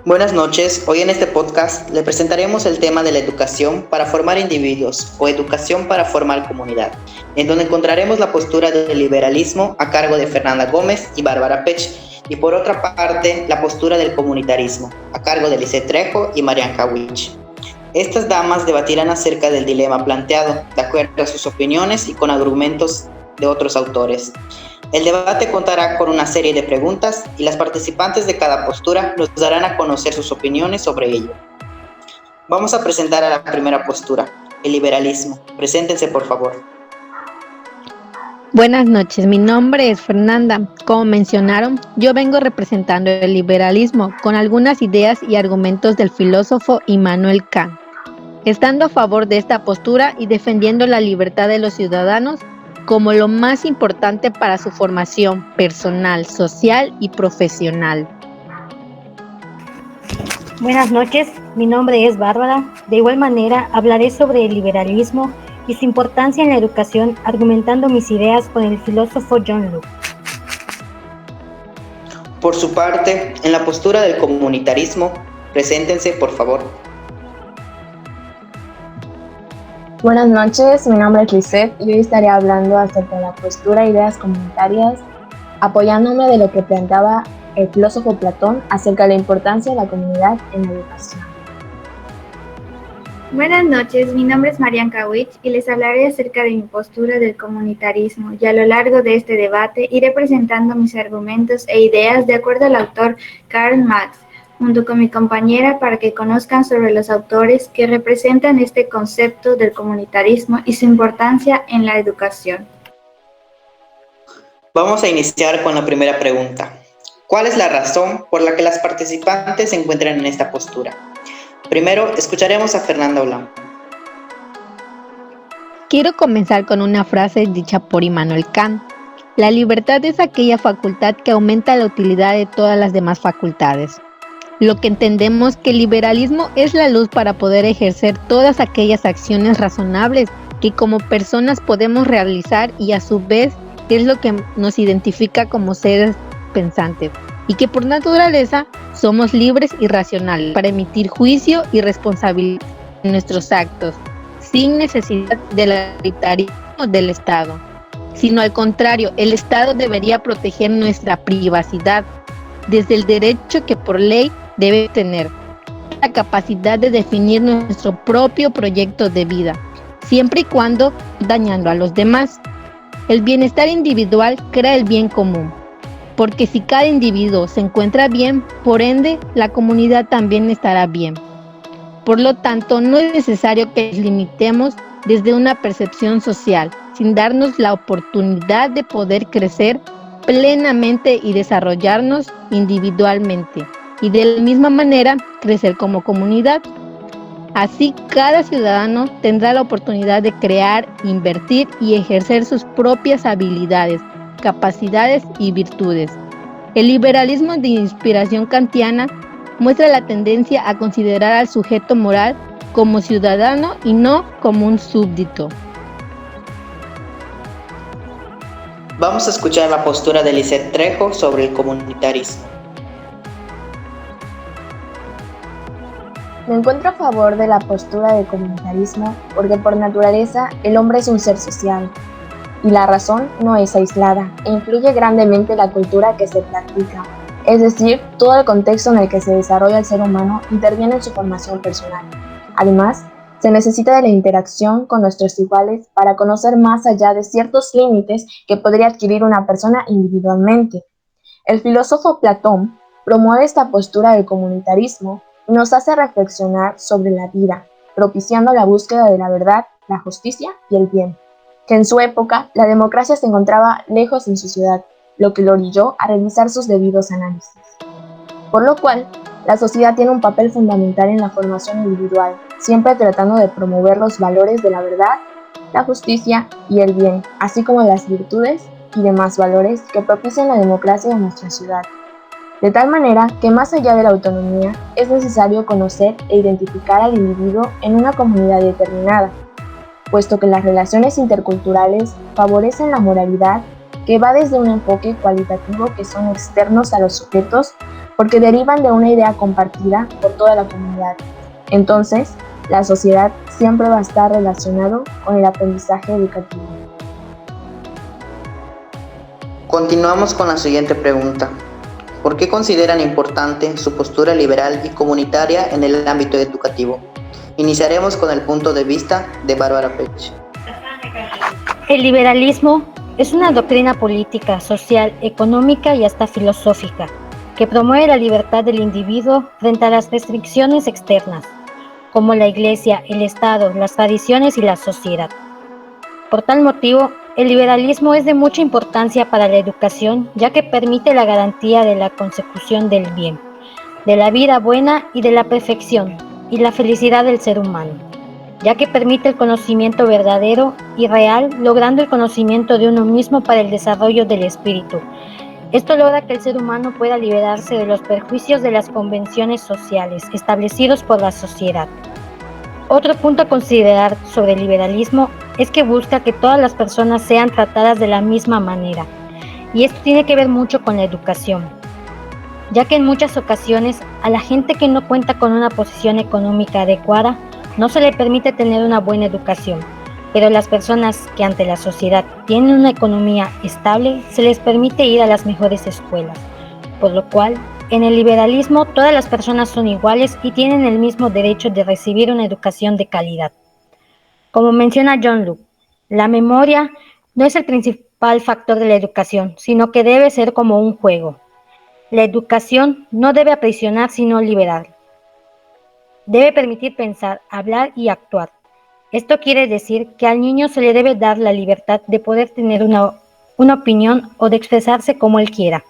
Buenas noches, hoy en este podcast le presentaremos el tema de la educación para formar individuos o educación para formar comunidad, en donde encontraremos la postura del liberalismo a cargo de Fernanda Gómez y Bárbara Pech, y por otra parte la postura del comunitarismo a cargo de Lisette Trejo y Marian Kawich. Estas damas debatirán acerca del dilema planteado, de acuerdo a sus opiniones y con argumentos de otros autores. El debate contará con una serie de preguntas y las participantes de cada postura nos darán a conocer sus opiniones sobre ello. Vamos a presentar a la primera postura, el liberalismo. Preséntense, por favor. Buenas noches, mi nombre es Fernanda. Como mencionaron, yo vengo representando el liberalismo con algunas ideas y argumentos del filósofo Immanuel Kant, estando a favor de esta postura y defendiendo la libertad de los ciudadanos como lo más importante para su formación personal, social y profesional. Buenas noches, mi nombre es Bárbara. De igual manera, hablaré sobre el liberalismo y su importancia en la educación, argumentando mis ideas con el filósofo John Locke. Por su parte, en la postura del comunitarismo, preséntense, por favor. Buenas noches, mi nombre es Lisette y hoy estaré hablando acerca de la postura e ideas comunitarias, apoyándome de lo que planteaba el filósofo Platón acerca de la importancia de la comunidad en la educación. Buenas noches, mi nombre es Marian Kawich y les hablaré acerca de mi postura del comunitarismo, y a lo largo de este debate iré presentando mis argumentos e ideas de acuerdo al autor Karl Marx, junto con mi compañera, para que conozcan sobre los autores que representan este concepto del comunitarismo y su importancia en la educación. Vamos a iniciar con la primera pregunta. ¿Cuál es la razón por la que las participantes se encuentran en esta postura? Primero, escucharemos a Fernanda Blanco. Quiero comenzar con una frase dicha por Immanuel Kant. La libertad es aquella facultad que aumenta la utilidad de todas las demás facultades. Lo que entendemos que el liberalismo es la luz para poder ejercer todas aquellas acciones razonables que como personas podemos realizar, y a su vez es lo que nos identifica como seres pensantes, y que por naturaleza somos libres y racionales para emitir juicio y responsabilidad en nuestros actos, sin necesidad del autoritarismo del Estado, sino al contrario, el Estado debería proteger nuestra privacidad desde el derecho que por ley debe tener, la capacidad de definir nuestro propio proyecto de vida, siempre y cuando dañando a los demás. El bienestar individual crea el bien común, porque si cada individuo se encuentra bien, por ende, la comunidad también estará bien. Por lo tanto, no es necesario que nos limitemos desde una percepción social, sin darnos la oportunidad de poder crecer plenamente y desarrollarnos individualmente, y de la misma manera crecer como comunidad. Así, cada ciudadano tendrá la oportunidad de crear, invertir y ejercer sus propias habilidades, capacidades y virtudes. El liberalismo de inspiración kantiana muestra la tendencia a considerar al sujeto moral como ciudadano y no como un súbdito. Vamos a escuchar la postura de Lisette Trejo sobre el comunitarismo. Me encuentro a favor de la postura del comunitarismo porque por naturaleza el hombre es un ser social y la razón no es aislada e influye grandemente la cultura que se practica, es decir, todo el contexto en el que se desarrolla el ser humano interviene en su formación personal. Además, se necesita de la interacción con nuestros iguales para conocer más allá de ciertos límites que podría adquirir una persona individualmente. El filósofo Platón promueve esta postura del comunitarismo y nos hace reflexionar sobre la vida, propiciando la búsqueda de la verdad, la justicia y el bien, que en su época la democracia se encontraba lejos en su ciudad, lo que lo orilló a realizar sus debidos análisis. Por lo cual, la sociedad tiene un papel fundamental en la formación individual, siempre tratando de promover los valores de la verdad, la justicia y el bien, así como las virtudes y demás valores que propician la democracia en nuestra ciudad. De tal manera que más allá de la autonomía, es necesario conocer e identificar al individuo en una comunidad determinada, puesto que las relaciones interculturales favorecen la moralidad que va desde un enfoque cualitativo que son externos a los sujetos, porque derivan de una idea compartida por toda la comunidad. Entonces, la sociedad siempre va a estar relacionado con el aprendizaje educativo. Continuamos con la siguiente pregunta. ¿Por qué consideran importante su postura liberal y comunitaria en el ámbito educativo? Iniciaremos con el punto de vista de Bárbara Pech. El liberalismo es una doctrina política, social, económica y hasta filosófica que promueve la libertad del individuo frente a las restricciones externas, como la Iglesia, el Estado, las tradiciones y la sociedad. Por tal motivo, el liberalismo es de mucha importancia para la educación, ya que permite la garantía de la consecución del bien, de la vida buena y de la perfección y la felicidad del ser humano, ya que permite el conocimiento verdadero y real, logrando el conocimiento de uno mismo para el desarrollo del espíritu. Esto logra que el ser humano pueda liberarse de los perjuicios de las convenciones sociales establecidos por la sociedad. Otro punto a considerar sobre el liberalismo es que busca que todas las personas sean tratadas de la misma manera, y esto tiene que ver mucho con la educación, ya que en muchas ocasiones a la gente que no cuenta con una posición económica adecuada no se le permite tener una buena educación, pero las personas que ante la sociedad tienen una economía estable se les permite ir a las mejores escuelas, por lo cual en el liberalismo todas las personas son iguales y tienen el mismo derecho de recibir una educación de calidad. Como menciona John Locke, la memoria no es el principal factor de la educación, sino que debe ser como un juego. La educación no debe aprisionar sino liberar. Debe permitir pensar, hablar y actuar. Esto quiere decir que al niño se le debe dar la libertad de poder tener una opinión o de expresarse como él quiera,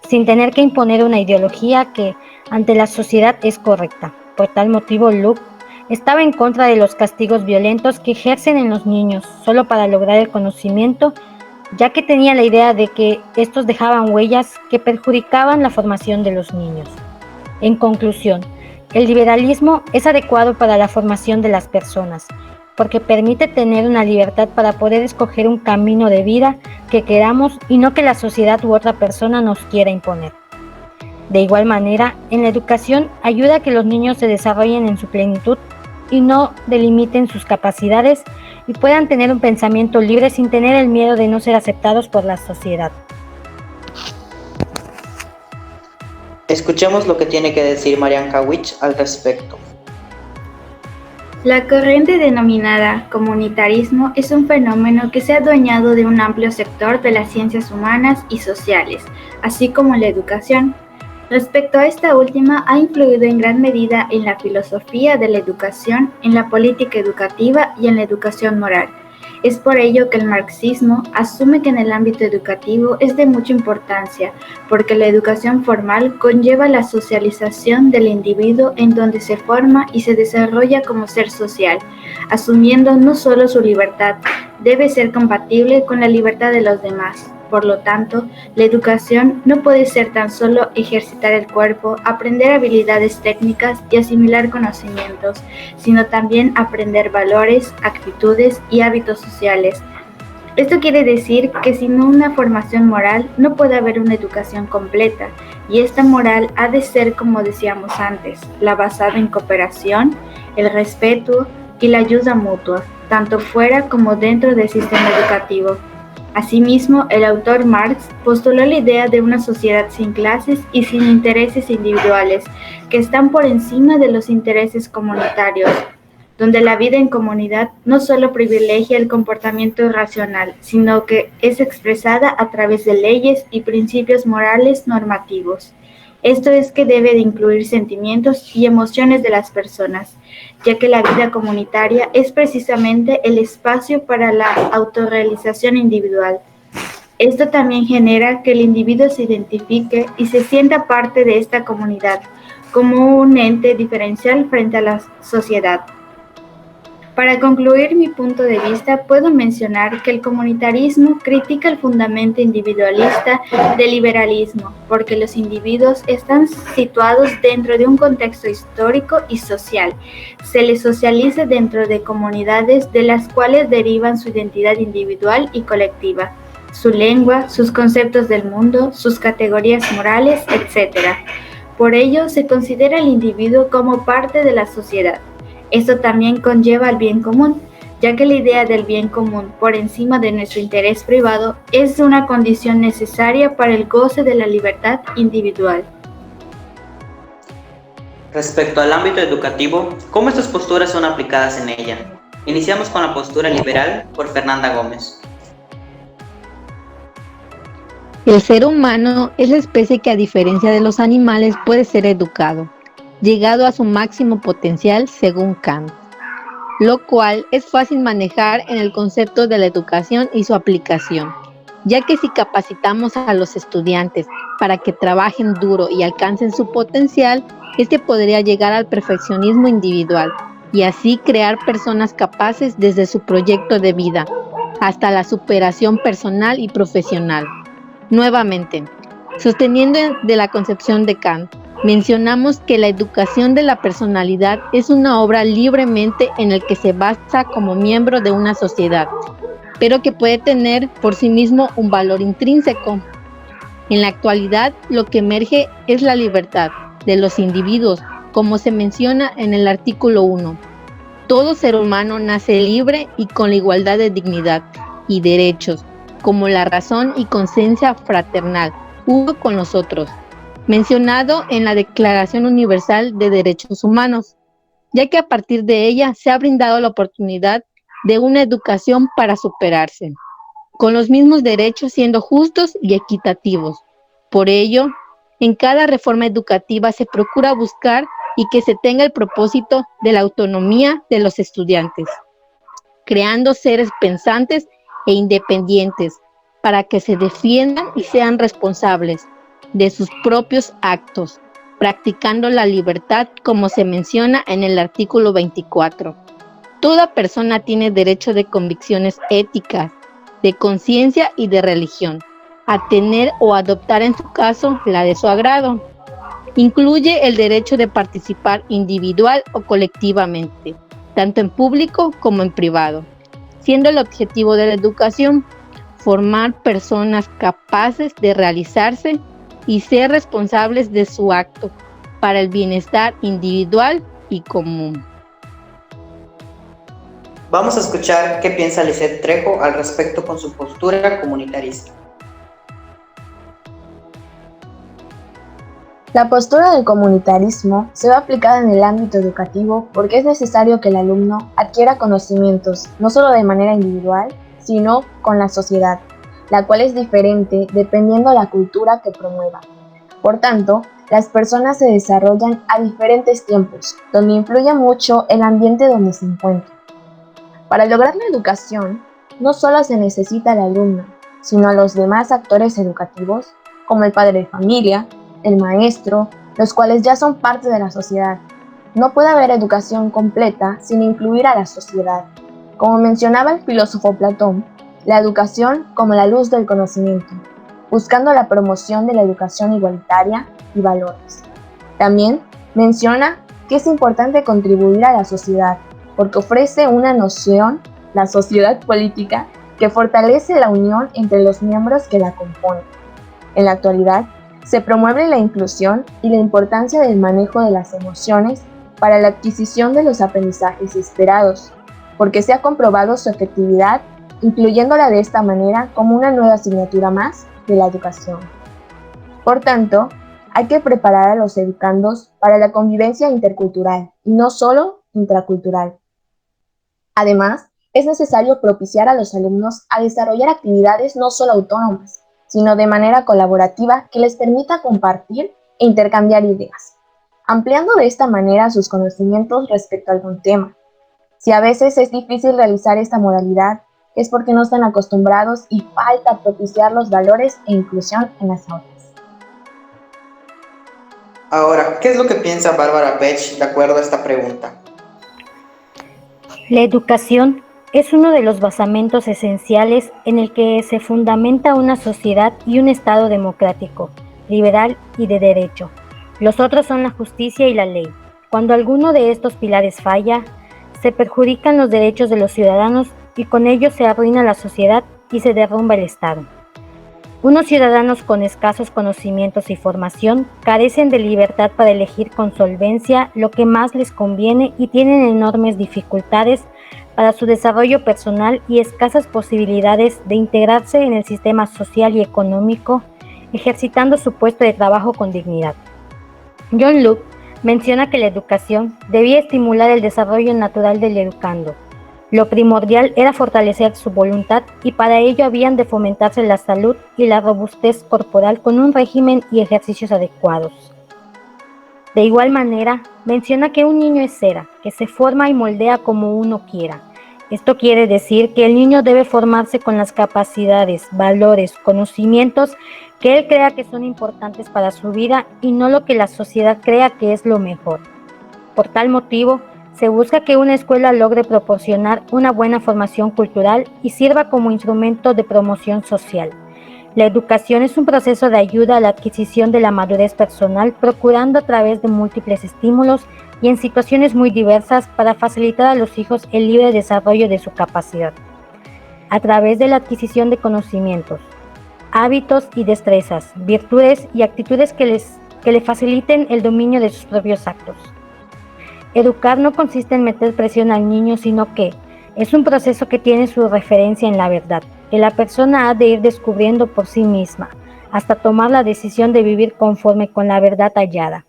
sin tener que imponer una ideología que ante la sociedad es correcta. Por tal motivo, Locke estaba en contra de los castigos violentos que ejercen en los niños solo para lograr el conocimiento, ya que tenía la idea de que estos dejaban huellas que perjudicaban la formación de los niños. En conclusión, el liberalismo es adecuado para la formación de las personas, porque permite tener una libertad para poder escoger un camino de vida que queramos y no que la sociedad u otra persona nos quiera imponer. De igual manera, en la educación ayuda a que los niños se desarrollen en su plenitud y no delimiten sus capacidades y puedan tener un pensamiento libre sin tener el miedo de no ser aceptados por la sociedad. Escuchemos lo que tiene que decir Marianka Witch al respecto. La corriente denominada comunitarismo es un fenómeno que se ha adueñado de un amplio sector de las ciencias humanas y sociales, así como la educación. Respecto a esta última, ha influido en gran medida en la filosofía de la educación, en la política educativa y en la educación moral. Es por ello que el marxismo asume que en el ámbito educativo es de mucha importancia, porque la educación formal conlleva la socialización del individuo en donde se forma y se desarrolla como ser social, asumiendo no solo su libertad, debe ser compatible con la libertad de los demás. Por lo tanto, la educación no puede ser tan solo ejercitar el cuerpo, aprender habilidades técnicas y asimilar conocimientos, sino también aprender valores, actitudes y hábitos sociales. Esto quiere decir que sin una formación moral no puede haber una educación completa, y esta moral ha de ser, como decíamos antes, la basada en cooperación, el respeto y la ayuda mutua, tanto fuera como dentro del sistema educativo. Asimismo, el autor Marx postuló la idea de una sociedad sin clases y sin intereses individuales, que están por encima de los intereses comunitarios, donde la vida en comunidad no solo privilegia el comportamiento racional, sino que es expresada a través de leyes y principios morales normativos. Esto es que debe de incluir sentimientos y emociones de las personas, ya que la vida comunitaria es precisamente el espacio para la autorrealización individual. Esto también genera que el individuo se identifique y se sienta parte de esta comunidad, como un ente diferencial frente a la sociedad. Para concluir mi punto de vista, puedo mencionar que el comunitarismo critica el fundamento individualista del liberalismo, porque los individuos están situados dentro de un contexto histórico y social. Se les socializa dentro de comunidades de las cuales derivan su identidad individual y colectiva, su lengua, sus conceptos del mundo, sus categorías morales, etc. Por ello, se considera al individuo como parte de la sociedad. Esto también conlleva al bien común, ya que la idea del bien común por encima de nuestro interés privado es una condición necesaria para el goce de la libertad individual. Respecto al ámbito educativo, ¿cómo estas posturas son aplicadas en ella? Iniciamos con la postura liberal por Fernanda Gómez. El ser humano es la especie que, a diferencia de los animales, puede ser educado, llegado a su máximo potencial según Kant, lo cual es fácil manejar en el concepto de la educación y su aplicación, ya que si capacitamos a los estudiantes para que trabajen duro y alcancen su potencial, este podría llegar al perfeccionismo individual y así crear personas capaces desde su proyecto de vida hasta la superación personal y profesional. Nuevamente, sosteniendo de la concepción de Kant, mencionamos que la educación de la personalidad es una obra libremente en el que se basa como miembro de una sociedad, pero que puede tener por sí mismo un valor intrínseco. En la actualidad, lo que emerge es la libertad de los individuos, como se menciona en el artículo 1. Todo ser humano nace libre y con la igualdad de dignidad y derechos, como la razón y conciencia fraternal, uno con los otros, mencionado en la Declaración Universal de Derechos Humanos, ya que a partir de ella se ha brindado la oportunidad de una educación para superarse, con los mismos derechos siendo justos y equitativos. Por ello, en cada reforma educativa se procura buscar y que se tenga el propósito de la autonomía de los estudiantes, creando seres pensantes e independientes para que se defiendan y sean responsables de sus propios actos, practicando la libertad como se menciona en el artículo 24. Toda persona tiene derecho de convicciones éticas, de conciencia y de religión, a tener o adoptar en su caso la de su agrado. Incluye el derecho de participar individual o colectivamente, tanto en público como en privado, siendo el objetivo de la educación formar personas capaces de realizarse y ser responsables de su acto para el bienestar individual y común. Vamos a escuchar qué piensa Lisette Trejo al respecto con su postura comunitarista. La postura del comunitarismo se ve aplicada en el ámbito educativo porque es necesario que el alumno adquiera conocimientos, no solo de manera individual, sino con la sociedad, la cual es diferente dependiendo de la cultura que promueva. Por tanto, las personas se desarrollan a diferentes tiempos, donde influye mucho el ambiente donde se encuentran. Para lograr la educación, no solo se necesita al alumno, sino a los demás actores educativos, como el padre de familia, el maestro, los cuales ya son parte de la sociedad. No puede haber educación completa sin incluir a la sociedad. Como mencionaba el filósofo Platón, la educación como la luz del conocimiento, buscando la promoción de la educación igualitaria y valores. También menciona que es importante contribuir a la sociedad, porque ofrece una noción, la sociedad política, que fortalece la unión entre los miembros que la componen. En la actualidad, se promueve la inclusión y la importancia del manejo de las emociones para la adquisición de los aprendizajes esperados, porque se ha comprobado su efectividad, incluyéndola de esta manera como una nueva asignatura más de la educación. Por tanto, hay que preparar a los educandos para la convivencia intercultural y no solo intracultural. Además, es necesario propiciar a los alumnos a desarrollar actividades no solo autónomas, sino de manera colaborativa que les permita compartir e intercambiar ideas, ampliando de esta manera sus conocimientos respecto a algún tema. Si a veces es difícil realizar esta modalidad, es porque no están acostumbrados y falta propiciar los valores e inclusión en las aulas. Ahora, ¿qué es lo que piensa Bárbara Pech de acuerdo a esta pregunta? La educación es uno de los basamentos esenciales en el que se fundamenta una sociedad y un Estado democrático, liberal y de derecho. Los otros son la justicia y la ley. Cuando alguno de estos pilares falla, se perjudican los derechos de los ciudadanos y con ello se arruina la sociedad y se derrumba el Estado. Unos ciudadanos con escasos conocimientos y formación carecen de libertad para elegir con solvencia lo que más les conviene y tienen enormes dificultades para su desarrollo personal y escasas posibilidades de integrarse en el sistema social y económico, ejercitando su puesto de trabajo con dignidad. John Locke menciona que la educación debía estimular el desarrollo natural del educando. Lo primordial era fortalecer su voluntad y para ello habían de fomentarse la salud y la robustez corporal con un régimen y ejercicios adecuados. De igual manera, menciona que un niño es cera, que se forma y moldea como uno quiera. Esto quiere decir que el niño debe formarse con las capacidades, valores, conocimientos que él crea que son importantes para su vida y no lo que la sociedad crea que es lo mejor. Por tal motivo, se busca que una escuela logre proporcionar una buena formación cultural y sirva como instrumento de promoción social. La educación es un proceso de ayuda a la adquisición de la madurez personal, procurando a través de múltiples estímulos y en situaciones muy diversas para facilitar a los hijos el libre desarrollo de su capacidad. A través de la adquisición de conocimientos, hábitos y destrezas, virtudes y actitudes que le faciliten el dominio de sus propios actos. Educar no consiste en meter presión al niño, sino que es un proceso que tiene su referencia en la verdad, que la persona ha de ir descubriendo por sí misma, hasta tomar la decisión de vivir conforme con la verdad hallada.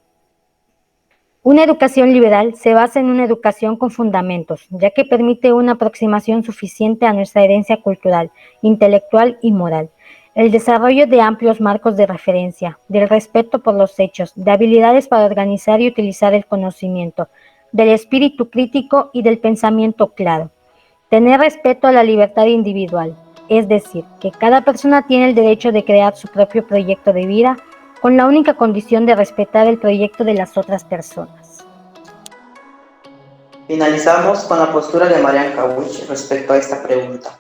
Una educación liberal se basa en una educación con fundamentos, ya que permite una aproximación suficiente a nuestra herencia cultural, intelectual y moral, el desarrollo de amplios marcos de referencia, del respeto por los hechos, de habilidades para organizar y utilizar el conocimiento, del espíritu crítico y del pensamiento claro. Tener respeto a la libertad individual, es decir, que cada persona tiene el derecho de crear su propio proyecto de vida con la única condición de respetar el proyecto de las otras personas. Finalizamos con la postura de Marian Kawich respecto a esta pregunta.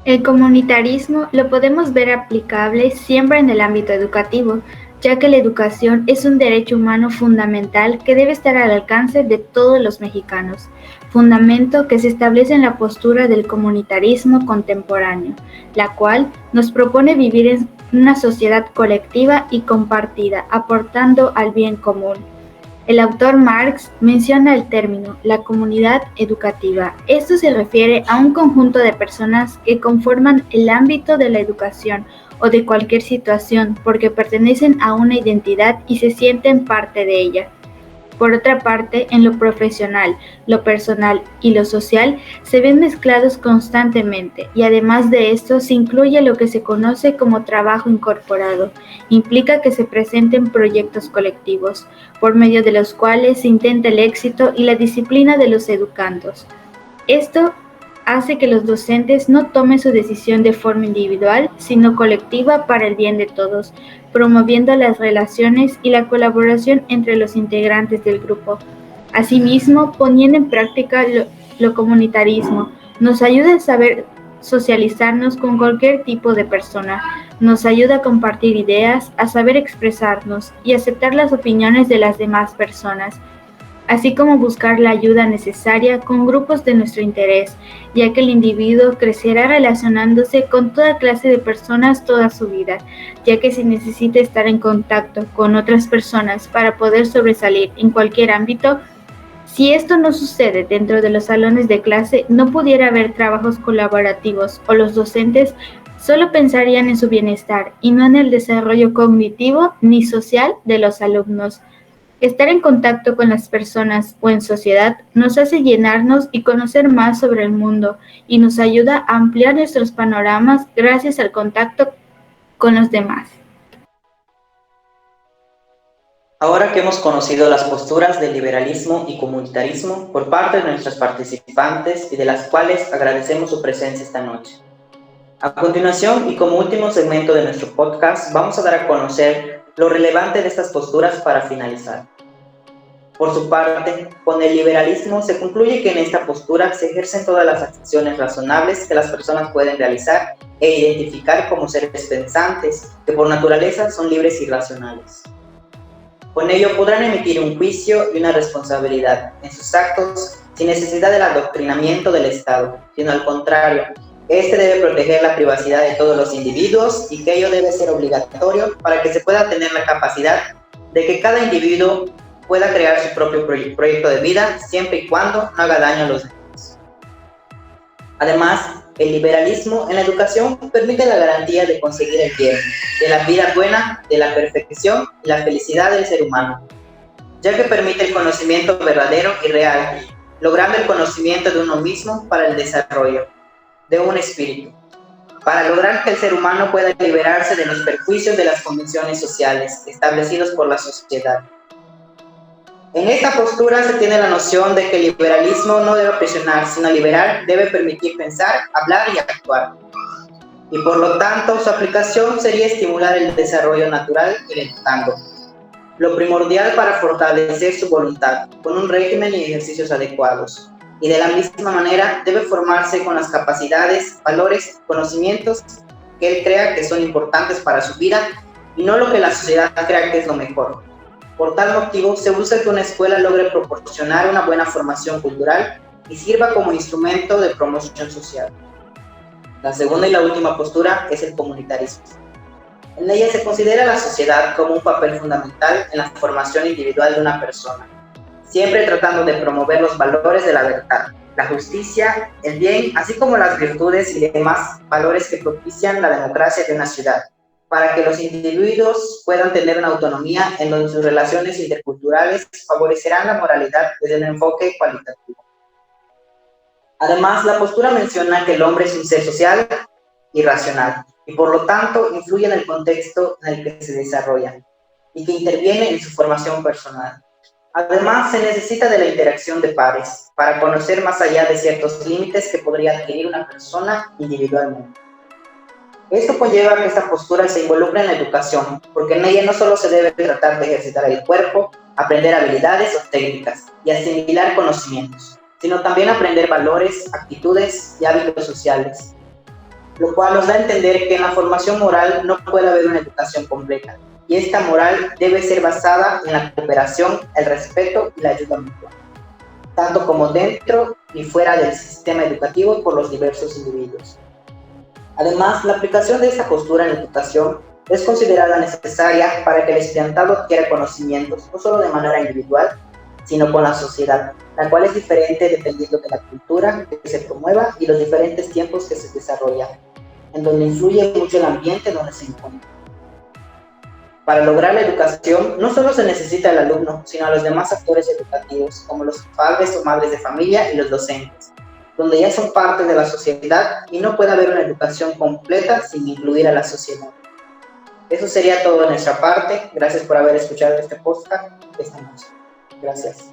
El comunitarismo lo podemos ver aplicable siempre en el ámbito educativo, ya que la educación es un derecho humano fundamental que debe estar al alcance de todos los mexicanos, fundamento que se establece en la postura del comunitarismo contemporáneo, la cual nos propone vivir en una sociedad colectiva y compartida, aportando al bien común. El autor Marx menciona el término la comunidad educativa. Esto se refiere a un conjunto de personas que conforman el ámbito de la educación o de cualquier situación porque pertenecen a una identidad y se sienten parte de ella. Por otra parte, en lo profesional, lo personal y lo social se ven mezclados constantemente y además de esto se incluye lo que se conoce como trabajo incorporado. Implica que se presenten proyectos colectivos, por medio de los cuales se intenta el éxito y la disciplina de los educandos. Esto hace que los docentes no tomen su decisión de forma individual, sino colectiva para el bien de todos, promoviendo las relaciones y la colaboración entre los integrantes del grupo. Asimismo, poniendo en práctica lo comunitarismo, nos ayuda a saber socializarnos con cualquier tipo de persona, nos ayuda a compartir ideas, a saber expresarnos y aceptar las opiniones de las demás personas, así como buscar la ayuda necesaria con grupos de nuestro interés, ya que el individuo crecerá relacionándose con toda clase de personas toda su vida, ya que se necesita estar en contacto con otras personas para poder sobresalir en cualquier ámbito. Si esto no sucede dentro de los salones de clase, no pudiera haber trabajos colaborativos o los docentes solo pensarían en su bienestar y no en el desarrollo cognitivo ni social de los alumnos. Estar en contacto con las personas o en sociedad nos hace llenarnos y conocer más sobre el mundo y nos ayuda a ampliar nuestros panoramas gracias al contacto con los demás. Ahora que hemos conocido las posturas del liberalismo y comunitarismo por parte de nuestros participantes y de las cuales agradecemos su presencia esta noche. A continuación, y como último segmento de nuestro podcast, vamos a dar a conocer lo relevante de estas posturas para finalizar. Por su parte, con el liberalismo se concluye que en esta postura se ejercen todas las acciones razonables que las personas pueden realizar e identificar como seres pensantes, que por naturaleza son libres y racionales. Con ello podrán emitir un juicio y una responsabilidad en sus actos sin necesidad del adoctrinamiento del Estado, sino al contrario, Este debe proteger la privacidad de todos los individuos y que ello debe ser obligatorio para que se pueda tener la capacidad de que cada individuo pueda crear su propio proyecto de vida siempre y cuando no haga daño a los demás. Además, el liberalismo en la educación permite la garantía de conseguir el bien, de la vida buena, de la perfección y la felicidad del ser humano, ya que permite el conocimiento verdadero y real, logrando el conocimiento de uno mismo para el desarrollo de un espíritu, para lograr que el ser humano pueda liberarse de los perjuicios de las convenciones sociales establecidos por la sociedad. En esta postura se tiene la noción de que el liberalismo no debe presionar, sino liberar debe permitir pensar, hablar y actuar. Y por lo tanto, su aplicación sería estimular el desarrollo natural y educando. Lo primordial para fortalecer su voluntad, con un régimen y ejercicios adecuados. Y de la misma manera debe formarse con las capacidades, valores, conocimientos que él crea que son importantes para su vida y no lo que la sociedad crea que es lo mejor. Por tal motivo, se busca que una escuela logre proporcionar una buena formación cultural y sirva como instrumento de promoción social. La segunda y la última postura es el comunitarismo. En ella se considera a la sociedad como un papel fundamental en la formación individual de una persona, siempre tratando de promover los valores de la verdad, la justicia, el bien, así como las virtudes y demás valores que propician la democracia de una ciudad, para que los individuos puedan tener una autonomía en donde sus relaciones interculturales favorecerán la moralidad desde un enfoque cualitativo. Además, la postura menciona que el hombre es un ser social y racional, y por lo tanto influye en el contexto en el que se desarrolla, y que interviene en su formación personal. Además, se necesita de la interacción de pares, para conocer más allá de ciertos límites que podría adquirir una persona individualmente. Esto conlleva que esta postura se involucre en la educación, porque en ella no solo se debe tratar de ejercitar el cuerpo, aprender habilidades o técnicas y asimilar conocimientos, sino también aprender valores, actitudes y hábitos sociales, lo cual nos da a entender que en la formación moral no puede haber una educación completa, y esta moral debe ser basada en la cooperación, el respeto y la ayuda mutua, tanto como dentro y fuera del sistema educativo por los diversos individuos. Además, la aplicación de esta postura en la educación es considerada necesaria para que el estudiantado adquiera conocimientos, no solo de manera individual, sino con la sociedad, la cual es diferente dependiendo de la cultura que se promueva y los diferentes tiempos que se desarrollan, en donde influye mucho el ambiente donde se encuentra. Para lograr la educación, no solo se necesita al alumno, sino a los demás actores educativos, como los padres o madres de familia y los docentes, donde ya son parte de la sociedad y no puede haber una educación completa sin incluir a la sociedad. Eso sería todo de nuestra parte. Gracias por haber escuchado este podcast esta noche. Gracias.